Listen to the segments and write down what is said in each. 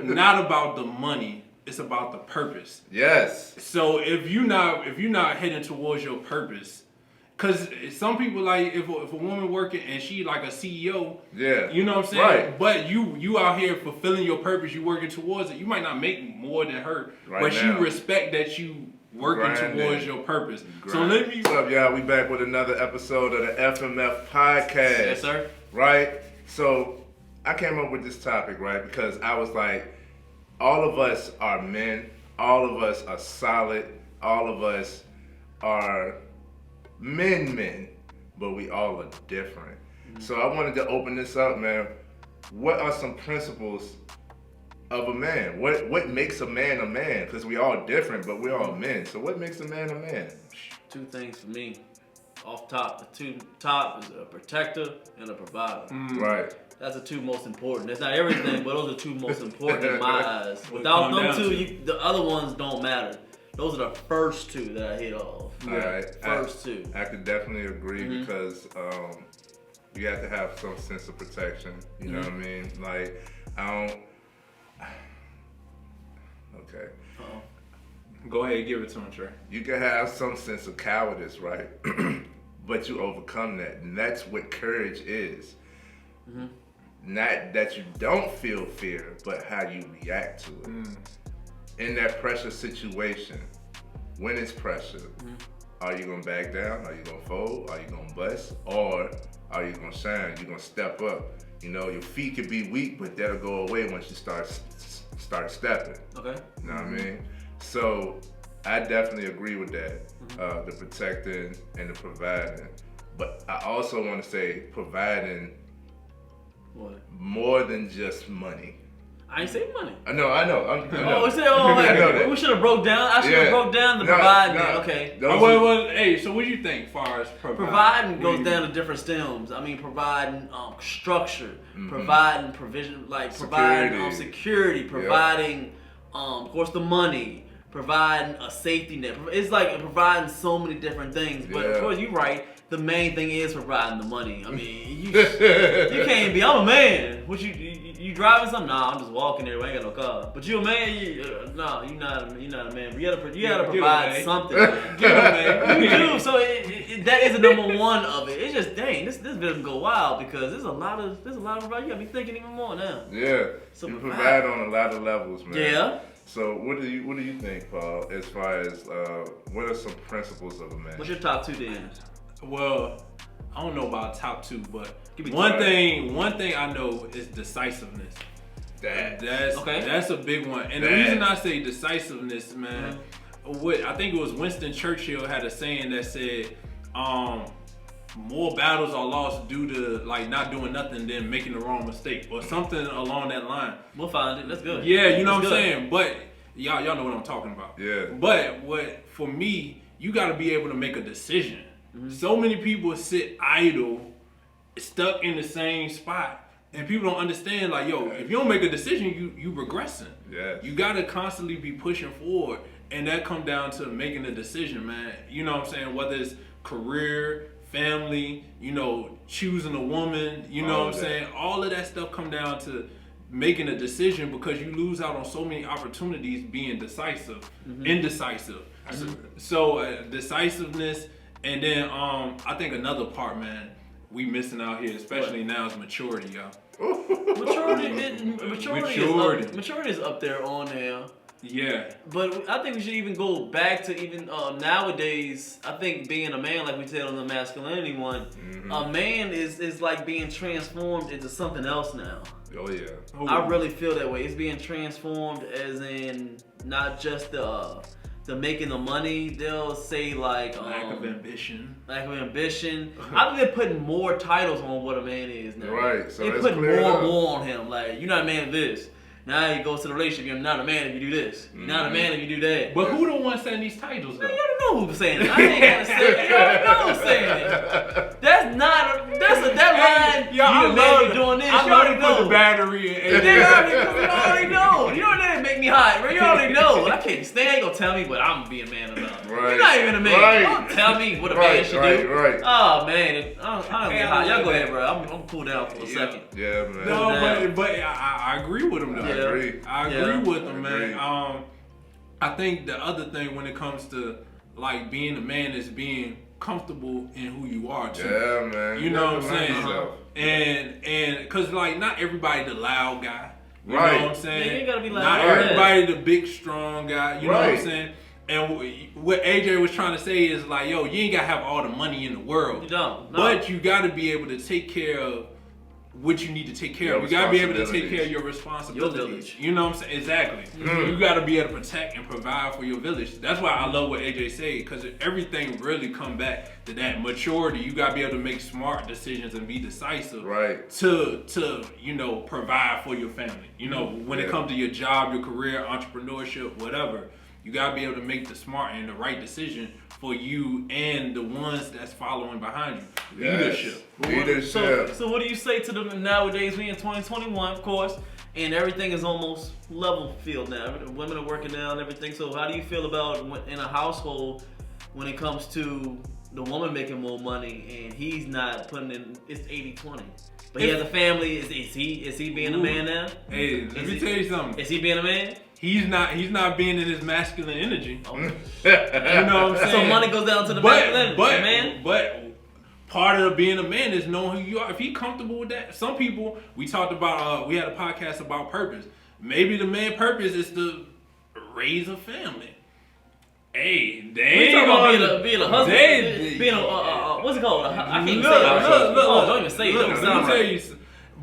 not about the money. It's about the purpose. Yes. So if you're not heading towards your purpose, because some people like if a woman working and she like a CEO, you know what I'm saying. Right. But you out here fulfilling your purpose, you working towards it. You might not make more than her, but she respect that you working towards your purpose. So let me. What's up, y'all? We back with another episode of the FMF podcast. Yes, sir. Right. So I came up with this topic, right, because I was like, all of us are men. All of us are solid. All of us are men, but we all are different. So I wanted to open this up, man. What are some principles of a man? What makes a man a man? Because we all different, but we're all men. So what makes a man a man? Two things for me. Off top, the top is a protector and a provider. Right. That's the two most important. That's not everything, but those are the two most important in my eyes. Without them two, the other ones don't matter. Those are the first two that I hit off. All right. First two. I could definitely agree because you have to have some sense of protection. You know what I mean? Like, Okay. Go ahead, give it to him, Trey. You can have some sense of cowardice, right? But you overcome that. And that's what courage is. Not that you don't feel fear, but how you react to it. In that pressure situation, when it's pressure, are you gonna back down? Are you gonna fold? Are you gonna bust? Or are you gonna shine? You gonna step up? You know, your feet can be weak, but that'll go away once you start stepping. Okay. You know what I mean? So I definitely agree with that, the protecting and the providing. But I also want to say providing more than just money. I ain't saying money. I know. I know. We should have broke down. I should have broke down the providing. Okay. Hey, so what do you think, far as providing goes down to different stems. I mean, providing structure, providing provision, like providing security, providing, of course, the money, providing a safety net. It's like providing so many different things. But of course, you're right. The main thing is providing the money. I mean, you can't be. I'm a man. What you driving something? Nah, I'm just walking there. I ain't got no car. But you a man? No, you're not a man. You gotta provide something. You do. So that is the number one of it. It's just dang. This doesn't go wild because there's a lot of you gotta be thinking even more now. Yeah. So you provide on a lot of levels, man. Yeah. So what do you think, Paul? As far as what are some principles of a man? What's your top two then? Well, I don't know about top two, but one thing I know is decisiveness. That's a big one. And the reason I say decisiveness, man, I think it was Winston Churchill had a saying that said, more battles are lost due to like not doing nothing than making the wrong mistake or something along that line. We'll find it. That's good. Yeah, you know what I'm saying? But y'all know what I'm talking about. Yeah. But for me, you got to be able to make a decision. So many people sit idle, stuck in the same spot, and people don't understand. Like, if you don't make a decision, you regressing. Yeah. You gotta constantly be pushing forward, and that come down to making a decision, man. You know what I'm saying? Whether it's career, family, choosing a woman. You know what I'm saying? All of that stuff come down to making a decision because you lose out on so many opportunities being indecisive. So decisiveness. And then I think another part, man, we missing out here, especially now, is maturity, y'all. Maturity is up there on there. Yeah. But I think we should even go back to even nowadays. I think being a man, like we said on the masculinity one, a man is like being transformed into something else now. Oh yeah. I really feel that way. It's being transformed as in not just the making the money. They'll say like lack of ambition. I think they're putting more titles on what a man is now. Right. So they're putting more on him. Like, you're not a man of this. Now he goes to the relationship. You're not a man if you do this. You're not a man if you do that. But who the one saying these titles though? Man, you don't know who's saying it. I ain't gonna say it. You already know who's saying it. That's that line. Y'all man doing this. I already put the battery in. You already know. You don't need to make me hot, bro. You already know. I can't Stan ain't gonna tell me what I'm being a man about. Right. You're not even a man. Right. Don't tell me what a Right, man should right, do. right. Oh man, I don't get hot. Y'all go ahead, bro. I'm cool down for a second. Yeah, man. No, but I agree with him though. I agree. With him, man. I think the other thing when it comes to like being a man is being comfortable in who you are too. Yeah, man. You know what I'm saying? And cause like not everybody the loud guy. You know what I'm saying? Yeah, you gotta be loud. Not everybody the big strong guy. You know what I'm saying? And what AJ was trying to say is like, yo, you ain't gotta have all the money in the world. You don't. No. But you gotta be able to take care of what you need to take care of. You gotta be able to take care of your responsibilities. Your village. You know what I'm saying? Exactly. You gotta be able to protect and provide for your village. That's why I love what AJ said, because everything really come back to that maturity. You gotta be able to make smart decisions and be decisive. Right. To provide for your family. You know, when it comes to your job, your career, entrepreneurship, whatever, you gotta be able to make the smart and the right decision for you and the ones that's following behind you. Yes. Leadership. So what do you say to them nowadays? We in 2021, of course, and everything is almost level field now. Women are working now and everything. So how do you feel about in a household when it comes to the woman making more money and he's not putting in? It's 80-20. But he has a family. Is he being a man now? Hey, let me tell you something. Is he being a man? He's not being in his masculine energy. Oh. You know what I'm saying? So money goes down to the masculine, man. But part of being a man is knowing who you are. If he's comfortable with that, some people we talked about. We had a podcast about purpose. Maybe the man purpose is to raise a family. Hey, they ain't talking about being a husband. Being a what's it called? I can't even say it. Don't even say it. Don't sound right.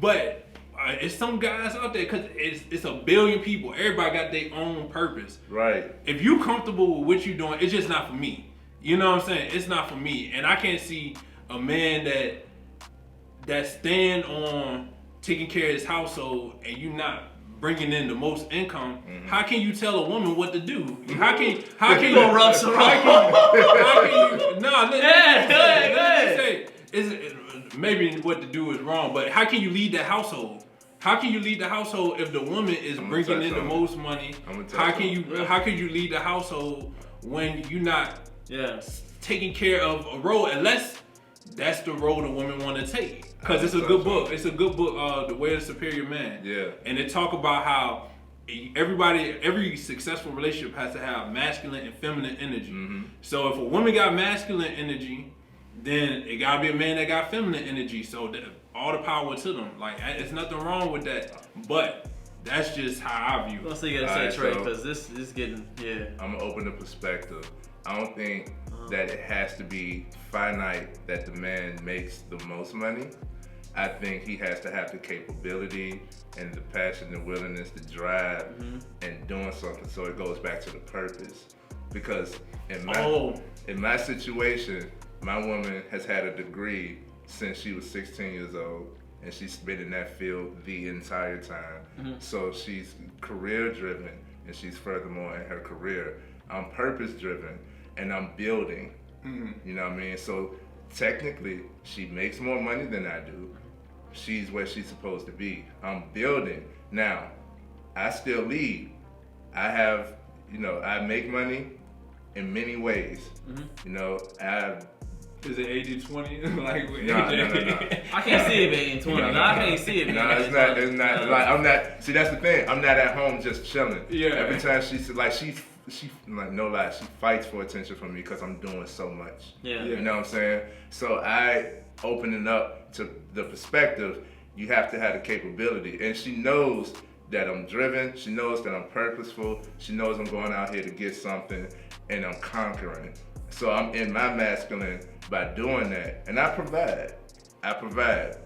But it's some guys out there because it's a billion people. Everybody got their own purpose. Right. If you comfortable with what you're doing, it's just not for me. You know what I'm saying? It's not for me, and I can't see a man that stand on taking care of his household and you not bringing in the most income. How can you tell a woman what to do? How can you go rub some? Maybe what to do is wrong, but how can you lead the household? How can you lead the household if the woman is bringing in the most money? How can you lead the household when you're not taking care of a role, unless that's the role the woman want to take? Because it's a good book. It's a good book, The Way of the Superior Man. Yeah. And it talk about how every successful relationship has to have masculine and feminine energy. So if a woman got masculine energy, then it gotta be a man that got feminine energy. So all the power to them. Like, it's nothing wrong with that. But that's just how I view it. So you gotta say Trey, because this is getting, I'm gonna open the perspective. I don't think that it has to be finite that the man makes the most money. I think he has to have the capability and the passion and willingness to drive and doing something. So it goes back to the purpose. Because in my situation, my woman has had a degree since she was 16 years old, and she's been in that field the entire time. So she's career driven, and she's furthermore in her career. I'm purpose driven, and I'm building. You know what I mean? So technically, she makes more money than I do. She's where she's supposed to be. I'm building. Now, I still lead. I have, I make money in many ways. Is it 80-20? Like, no. I can't see it being 20. No, I can't see it being 20. It's not. Like, I'm not. See, that's the thing. I'm not at home just chilling. Yeah. Every time she like, no lie, she fights for attention from me because I'm doing so much. Yeah. You know what I'm saying? So I opening up to the perspective, you have to have the capability. And she knows that I'm driven. She knows that I'm purposeful. She knows I'm going out here to get something, and I'm conquering. So I'm in my masculine by doing that. And I provide,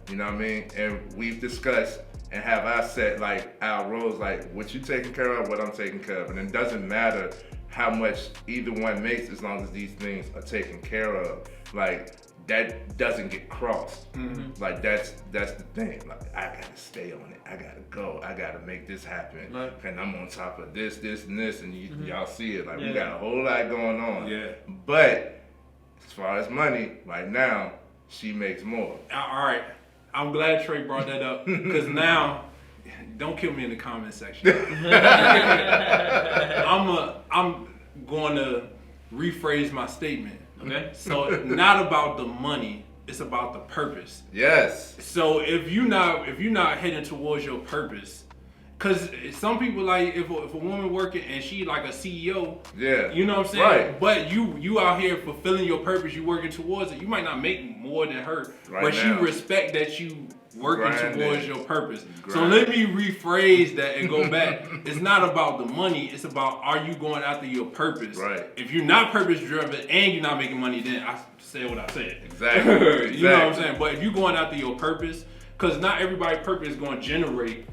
you know what I mean? And we've discussed and have I set like our roles, like what you taking care of, what I'm taking care of. And it doesn't matter how much either one makes as long as these things are taken care of. Like, that doesn't get crossed. Like, that's the thing. Like, I gotta stay on it. I gotta go. I gotta make this happen. Right. And I'm on top of this, and this, and y'all see it. Like, we got a whole lot going on. Yeah. But as far as money, right now, she makes more. All right. I'm glad Trey brought that up, because now don't kill me in the comment section. I'm going to rephrase my statement. Okay. So not about the money, it's about the purpose. Yes. So if you're not heading towards your purpose, because some people like if a woman working and she like a CEO, Yeah. you know what I'm saying? Right. But you out here fulfilling your purpose, you working towards it. You might not make more than her, Right but she now. respect that you working Grinding. towards your purpose. So Grinding. let me rephrase that and go back. It's not about the money, it's about are you going after your purpose. Right. If you're not purpose driven and you're not making money, then I said what I said. Exactly. You know what I'm saying? But if you're going after your purpose, because not everybody's purpose is going to generate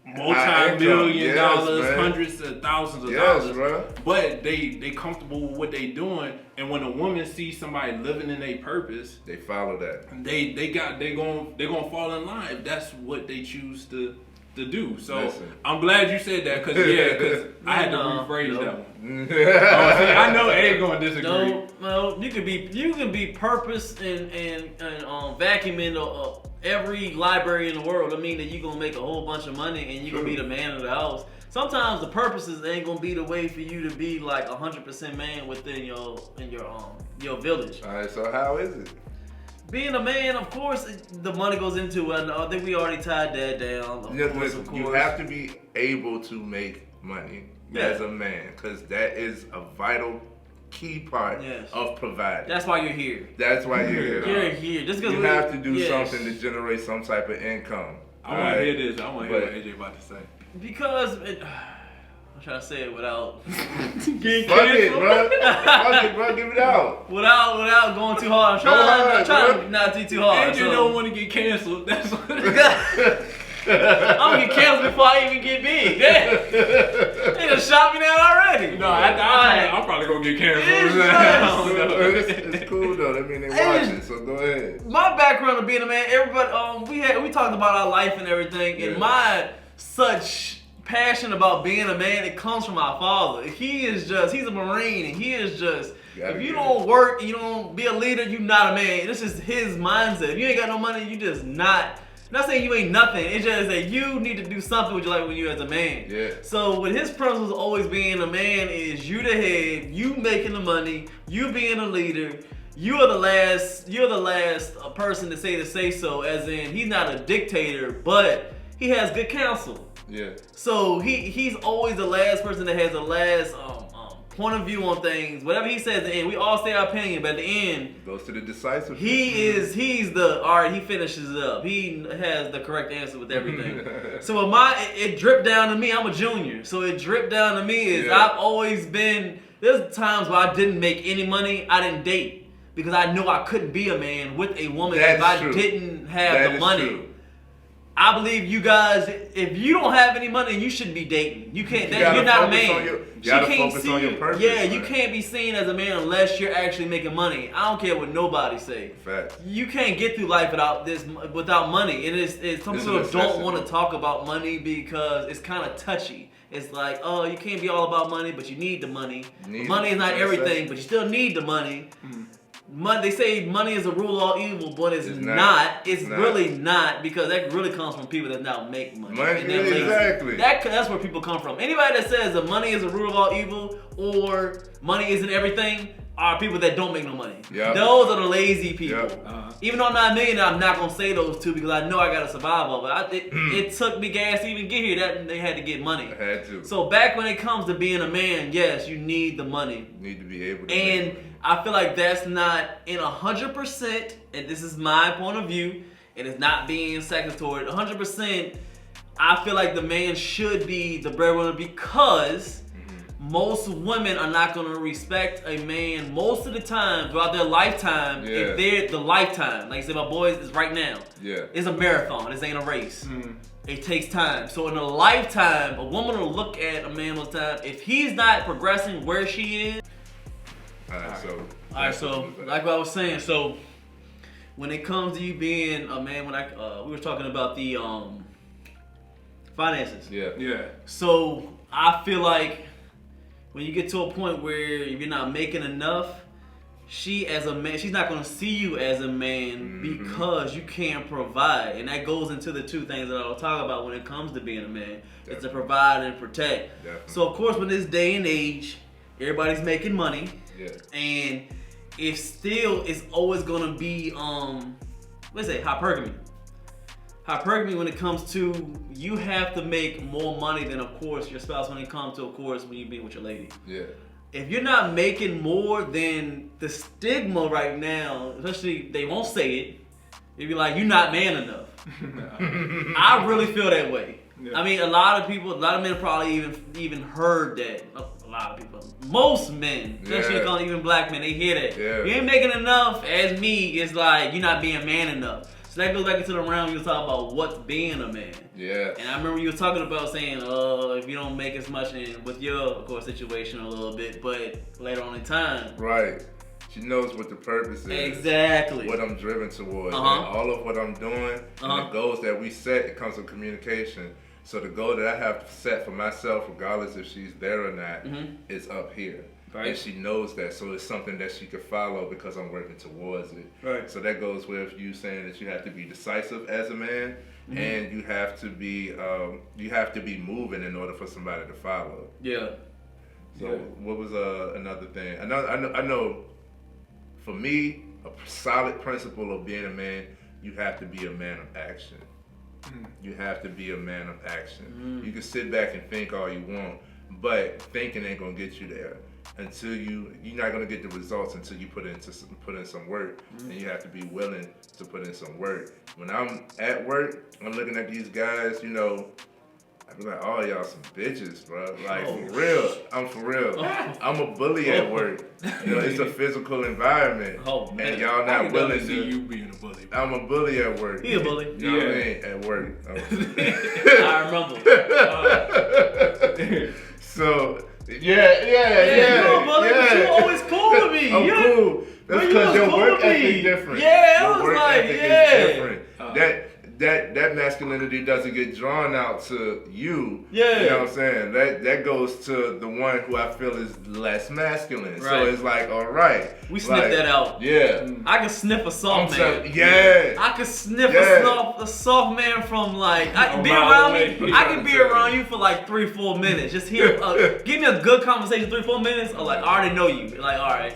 multi-million dollars, man. hundreds of thousands of Yes, dollars. bro. But they comfortable with what they doing, and when a woman sees somebody living in their purpose, They follow that. they gonna fall in line if that's what they choose to do. So Listen. I'm glad you said that because I had to rephrase that one. Yeah. See, I know A gonna disagree. No, you can be purpose and vacuuming every library in the world. I mean that you're gonna make a whole bunch of money and you're gonna be the man of the house. Sometimes the purposes ain't gonna be the way for you to be like 100% man within your village. All right, so how is it? Being a man, of course, the money goes into it. I think we already tied that down. Of course. You have to be able to make money as a man, because that is a vital key part of providing. That's why you're here. That's why you're here. You're here. Just You have to do something to generate some type of income. I want to hear this. I want to hear what AJ about to say. Because I'm trying to say it without getting canceled. Fuck it, bro. Give it out. Without going too hard. I'm trying not to do too hard. AJ don't want to get canceled. That's what I'm gonna get canceled before I even get big. They done shot me down already. No, I'm probably gonna get canceled. It's cool though. That mean they watch it, so go ahead. My background of being a man, everybody, we talked about our life and everything, and my such passion about being a man, it comes from my father. He's a Marine, and he is just. If you don't work and you don't be a leader, you're not a man. This is his mindset. If you ain't got no money, you just not. I'm not saying you ain't nothing. It's just that you need to do something with your life when you as a man. Yeah. So with his principles always being a man is you the head, you making the money, you being a leader. You're the last person to say so. As in, he's not a dictator, but he has good counsel. Yeah. So he's always the last person that has the last point of view on things. Whatever he says at the end, we all say our opinion, but at the end goes to the decisiveness. He's he finishes it up. He has the correct answer with everything. So it dripped down to me. I'm a junior, so it dripped down to me. I've always been. There's times where I didn't make any money. I didn't date because I knew I couldn't be a man with a woman if I didn't have the money. True. I believe you guys, if you don't have any money, you shouldn't be dating. You can't. You're not a man. You gotta focus on your purpose. Yeah, you can't be seen as a man unless you're actually making money. I don't care what nobody say. Facts. You can't get through life without money. And it's some people don't want to talk about money because it's kind of touchy. It's like, oh, you can't be all about money, but you need the money. Money is not everything, but you still need the money. They say money is a rule of all evil, but it's not. It's really not, because that really comes from people that now make money. Exactly. That's where people come from. Anybody that says that money is a rule of all evil or money isn't everything are people that don't make no money. Yep. Those are the lazy people. Yep. Even though I'm not a millionaire, I'm not gonna say those two because I know I gotta survive of it. It took me gas to even get here. That they had to get money. I had to. So back when it comes to being a man, yes, you need the money. You need to be able to. And I feel like that's not in 100%, and this is my point of view, and it's not being sexist toward 100%. I feel like the man should be the breadwinner because most women are not going to respect a man most of the time throughout their lifetime. If they're the lifetime, like I said, my boys is right now. Yeah, it's a marathon. This ain't a race. It takes time. So in a lifetime, a woman will look at a man all the time. If he's not progressing where she is. Alright, so like what I was saying, so when it comes to you being a man, we were talking about the finances. Yeah. So I feel like when you get to a point where you're not making enough, she as a man, she's not going to see you as a man because you can't provide. And that goes into the two things that I'll talk about when it comes to being a man. It's to provide and protect. Definitely. So, of course, with this day and age, everybody's making money. Yeah. And it's always going to be, hypergamy. Hypergamy when it comes to, you have to make more money than, of course, your spouse when it comes to, of course, when you be with your lady. Yeah. If you're not making more than the stigma right now, especially they won't say it, it'd be like, you're not man enough. I really feel that way. Yeah. I mean, a lot of men probably even heard that. A lot of people, most men, especially even black men, they hear that. Yeah. You ain't making enough. As me, it's like you're not being man enough. So that goes back into the realm you were talking about what's being a man. Yeah. And I remember you were talking about saying, if you don't make as much with your, of course, situation a little bit, but later on in time. Right. She knows what the purpose is. Exactly. What I'm driven towards. And all of what I'm doing and the goals that we set, it comes from communication. So the goal that I have set for myself, regardless if she's there or not, is up here. Right. And she knows that, so it's something that she could follow because I'm working towards it. Right. So that goes with you saying that you have to be decisive as a man, and you have to be moving in order for somebody to follow. Yeah. So what was another thing? I know. For me, a solid principle of being a man, you have to be a man of action. You have to be a man of action. You can sit back and think all you want, but thinking ain't gonna get you there. Until you're not gonna get the results until you put in some work, and you have to be willing to put in some work. When I'm at work, I'm looking at these guys, I be like, oh, y'all some bitches, bro. Like, for real. I'm for real. I'm a bully at work. It's a physical environment. And y'all not willing to see you being a bully. I'm a bully at work. He a bully. You know what I mean? At work. I remember. So, yeah. You're a bully, but you always cool with me. I'm cool. That's because your work ethic is different. Yeah, your I was work like, ethic is different. That masculinity doesn't get drawn out to you. Yeah. You know what I'm saying? That goes to the one who I feel is less masculine. Right. So it's like, all right. We sniff that out. Yeah. I can sniff a soft man. Yeah. I can sniff a soft man from like, I can be around me. I can be around you for like 3-4 minutes. Just hear, give me a good conversation, 3-4 minutes. Or like, I already know you. Like, all right, I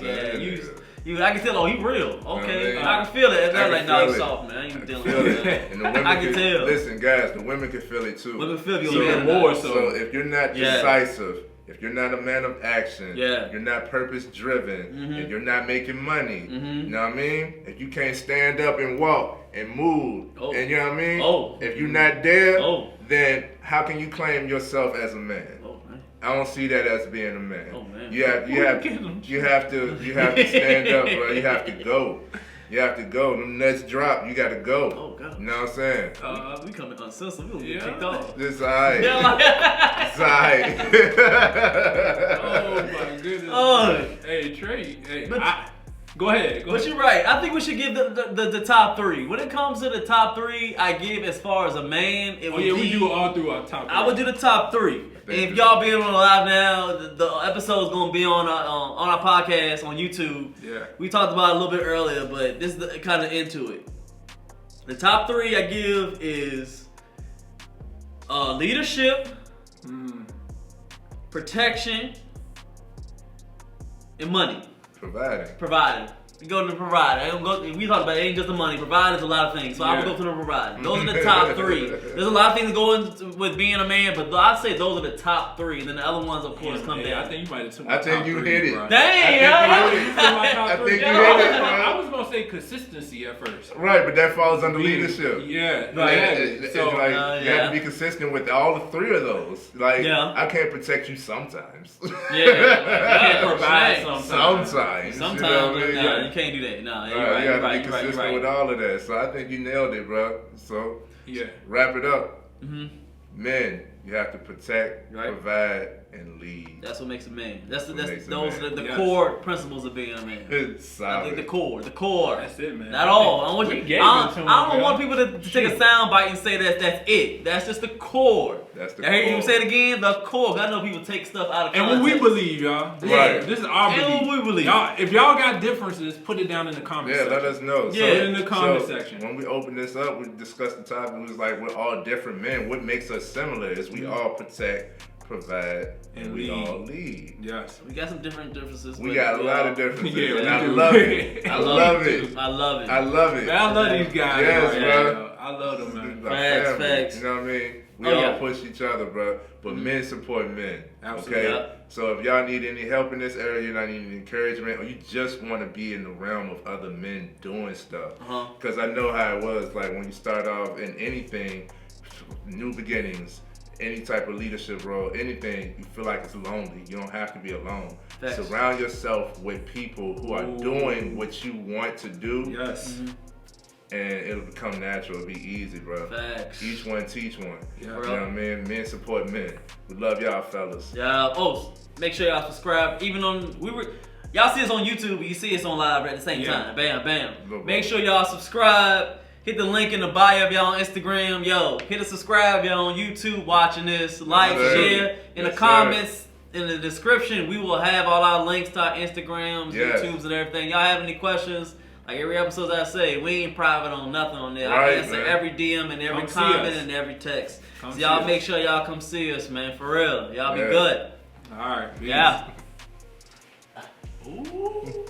can tell, you real. Okay. I can feel it. It's not like, no, you soft, man. I ain't dealing with that. And the women I can tell. Listen, guys, the women can feel it too. Women feel even more so. So if you're not decisive, if you're not a man of action, you're not purpose driven, and you're not making money, you know what I mean? If you can't stand up and walk and move, and you know what I mean? If you're not there, then how can you claim yourself as a man? I don't see that as being a man. Oh man. You have to stand up, bro. You have to go. You have to go. Them nuts drop. You got to go. Oh God. You know what I'm saying? We coming uncensored. We gonna get kicked off. It's alright. It's alright. Oh my goodness. Hey Trey. Hey. Go ahead. But you're right. I think we should give the top 3. When it comes to the top 3, I give as far as a man. It would be, we do all through our top 3. I would do the top 3. And if y'all being on live now, the episode's gonna be on our podcast on YouTube. Yeah. We talked about it a little bit earlier, but this is kind of into it. The top 3 I give is leadership, protection, and money. Providing. We go to the provider. We talk about it ain't just the money. Providing is a lot of things. So I would go to the provider. Those are the top 3. There's a lot of things going with being a man, but I'd say those are the top 3. And then the other ones, of course, come down. I think you might have took my top 3. I think you hit it. Bro. Dang! I think you hit it, bro. I was gonna say consistency at first. Right, but that falls under leadership. Yeah. Right. So you have to be consistent with all the 3 of those. Like, I can't protect you sometimes. You can't provide sometimes. Sometimes, you can't do that. No, you're right. You have to be consistent with all of that. So I think you nailed it, bro. So wrap it up. Men, You have to protect, Right. provide, and lead. That's what makes a man. Those makes a are man. the Yes. core principles of being a man. It's I think solid. the core. That's it, man. Not all. I don't want We you. gave I it to don't, him, I don't man. want people to take a sound bite and say that's it. That's just the core. That's the I hear you core. say it again. The core. 'Cause I know people take stuff out of And context. what we believe, y'all. Right. This is our And belief. what we believe. Y'all, if y'all got differences, put it down in the comments Yeah, section. let us know. Yeah, in the comment section. When we open this up, we discussed the topic. It was like we're all different men. What makes us similar is we all protect, provide, and we lead. all lead. Yes. We got some different differences. We but got a we lot all- of differences, Yeah, and we I do. love it. I love it. I love it. I love it. Man, I love these guys. Yes, man. bro. I love them, man. Our Facts, family, facts. You know what I mean? We Oh, all yeah. push each other, bro. But men support men. Absolutely. Okay? Yeah. So if y'all need any help in this area, you're not needing encouragement, or you just want to be in the realm of other men doing stuff. Because I know how it was, like when you start off in anything, new beginnings, any type of leadership role, anything, you feel like it's lonely. You don't have to be alone. Facts. Surround yourself with people who are doing what you want to do, Yes. and it'll become natural. It'll be easy, bro. Facts. Each one teach one. Yeah. You know what I mean? Men support men. We love y'all, fellas. Yeah. Oh, make sure y'all subscribe. Even on y'all see us on YouTube, but you see us on live at the same Yeah. time. Bam, bam. Bro. Make sure y'all subscribe. Hit the link in the bio of y'all on Instagram. Yo, hit a subscribe y'all on YouTube watching this. Like, Yes, sir. share. In Yes, the sir. comments, in the description, we will have all our links to our Instagrams, Yes. YouTubes, and everything. Y'all have any questions? Like every episode I say, we ain't private on nothing on there. Right, I answer man. every DM and every Come see comment us. and every text. Come So see y'all us. make sure y'all come see us, man. For real. Y'all be Yeah. good. All right. peace. Yeah. Ooh.